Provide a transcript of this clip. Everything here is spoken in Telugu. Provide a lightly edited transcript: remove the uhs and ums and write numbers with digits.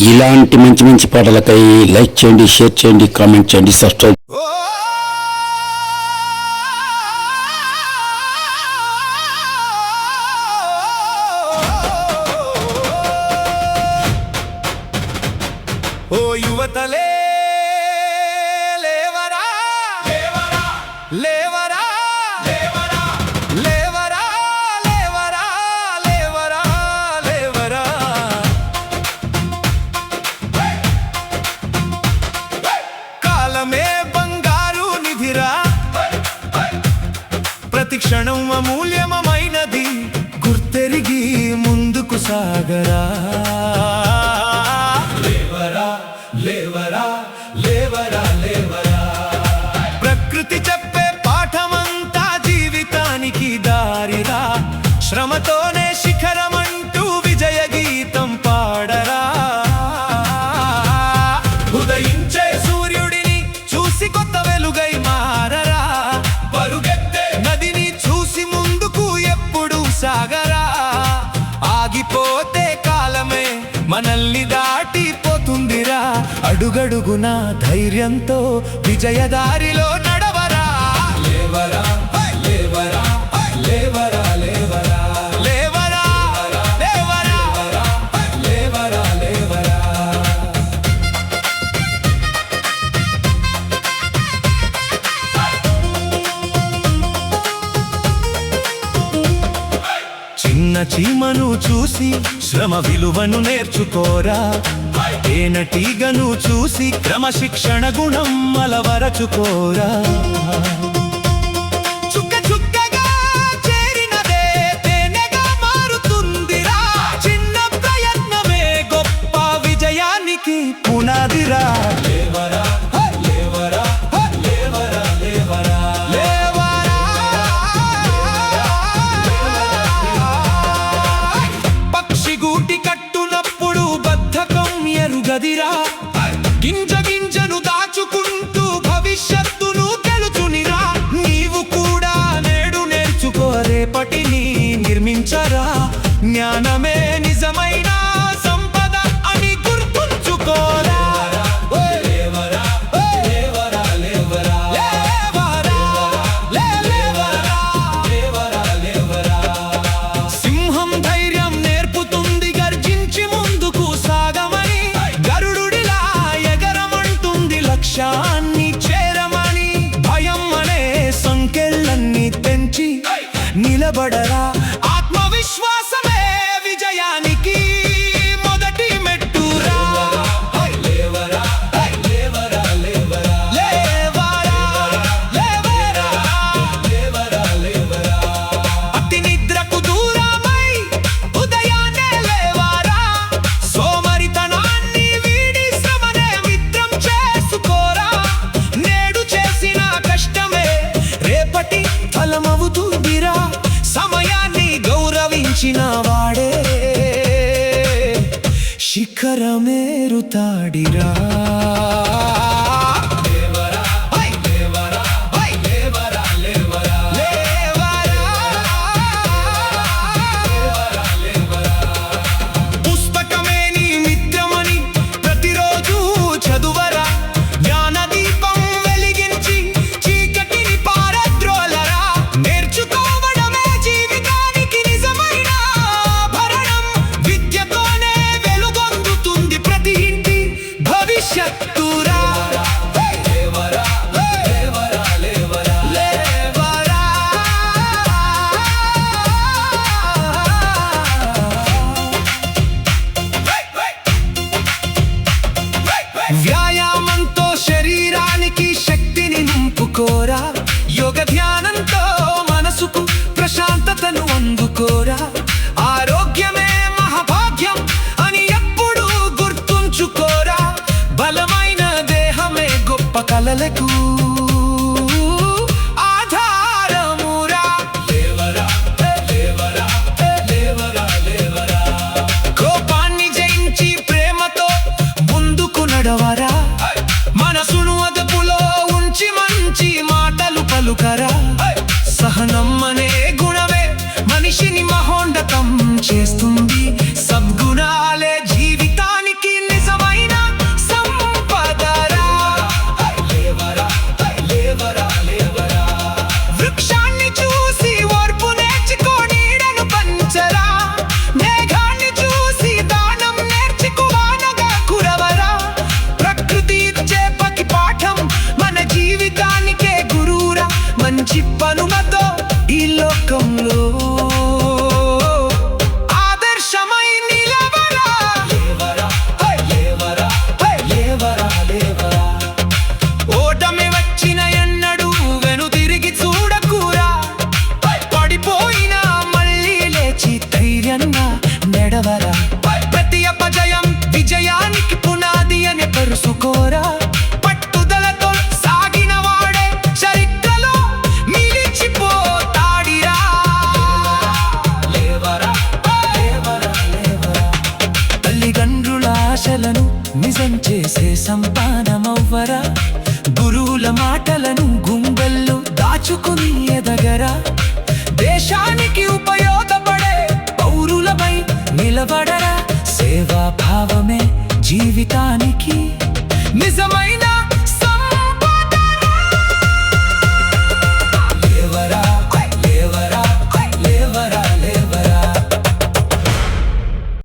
ఇలాంటి మంచి మంచి పాటలకై లైక్ చేయండి, షేర్ చేయండి, కామెంట్ చేయండి, సబ్స్క్రైబ్. ఓ యువతలే లేవరా లేవరా లేవరా లేవరా లేవరా లేవరా లేవరా లేవరా కాలమే బంగారు నిధిరా, ప్రతి క్షణం అమూల్యమైనది, గుర్తెరిగి ముందుకు సాగరా. లేవరా లేవరా లేవరా, ప్రకృతి చెప్పే పాఠమంతా జీవితానికి దారిరా, శ్రమతోనే శిఖరమంటూ విజయ గీతం పాడరా. ఉదయించే సూర్యుడిని చూసి కొత్త వెలుగై మారరా, పరుగెత్తే నదిని చూసి ముందుకు ఎప్పుడు సాగరా. ఆగిపోతే కాలమే మనల్ని దాటిపోతుందిరా, అడుగడుగున ధైర్యంతో విజయదారిలో నడవరా. లేవరా లేవరా లేవరా లేవరా లేవరా లేవరా లేవరా లేవరా. చిన్న చీమను చూసి శ్రమ విలువను నేర్చుకోరా, తేనెటీగను చూసి క్రమశిక్షణ గుణం అలవరచుకోరా. చుక్క చుక్కగా చేరినదే తేనెగా మారుతుందిరా, చిన్న ప్రయత్నమే గొప్ప విజయానికి పునాదిరా. లేవరా లేవరా లేవరా లేవరా లేవరా. పక్షి గూటి కట్టునప్పుడు బద్ధకం ఎరుగదిరా, గింజ గింజను దాచుకుంటూ భవిష్యత్తును తెలుసునిరా. నీవు కూడా నేడు నేర్చుకో, రేపటిని నిర్మించరా. జ్ఞానమే నిజమైన సంపద అని గుర్తుంచుకోరా. లేవరా లేవరా లేవరా లేవరా లేవరా లేవరా లేవరా. సింహం ధైర్యం నేర్పుతుంది, గర్జించి ముందుకు సాగమని, గరుడుడిలా ఎగరమంటుంది లక్ష్యాన్ని చేరమని. భయం అనే సంకెళ్ళన్నీ తెంచి నిలబడరా, ఆత్మవిశ్వాసమే విజయానికి మొదటి మెట్టురా. లేవరా లేవరా లేవరా లేవరా లేవరా లేవరా లేవరా. అతి నిద్రకు దూరమై ఉదయాన్నే లేవరా, సోమరితనాన్ని వీడి శ్రమనే మిత్రం చేసుకోరా. నేడు చేసిన కష్టమే రేపటి ఫలమవుతుందిరా, సమయాన్ని గౌరవించిన వాడే శిఖరమేరుతాడిరా. లేవరా లేవరా లేవరా లేవరా లేవరా లేవరా. పుస్తకమే నీ మిత్రమని ప్రతిరోజు చదువరా, జ్ఞానదీపం వెలిగించి చీకటిని పారద్రోలరా. నేర్చుకోవడమే జీవితానికి నిజమైన ఆభరణం, విద్యతోనే వెలుగొందుతుంది ప్రతి ఇంటి భవిష్యత్తురా. లేవరా లేవరా లేవరా లేవరా. వ్యాయామంతో శరీరానికి శక్తిని నింపుకోరా, యోగ ధ్యానంతో మనసుకు ప్రశాంతతను అందుకోరా. ఆరోగ్యమే మహాభాగ్యం అని ఎప్పుడు గుర్తుంచుకోరా, బలమైన దేహమే గొప్ప కలలకు ఆధారమురా. లేవరా లేవరా లేవరా లేవరా. కోపాన్ని జయించి ప్రేమతో ముందుకు నడవరా, మనసును అదుపులో ఉంచి మంచి మాటలు పలుకరా. సహనం అనే గుణమే మనిషిని మహోన్నతం చేస్తుంది, సద్గుణాలే జీవితానికి నిజం నిజం చేసే సంతానమవ్వరా గురువుల మాటలను గుండెల్లో దాచుకుని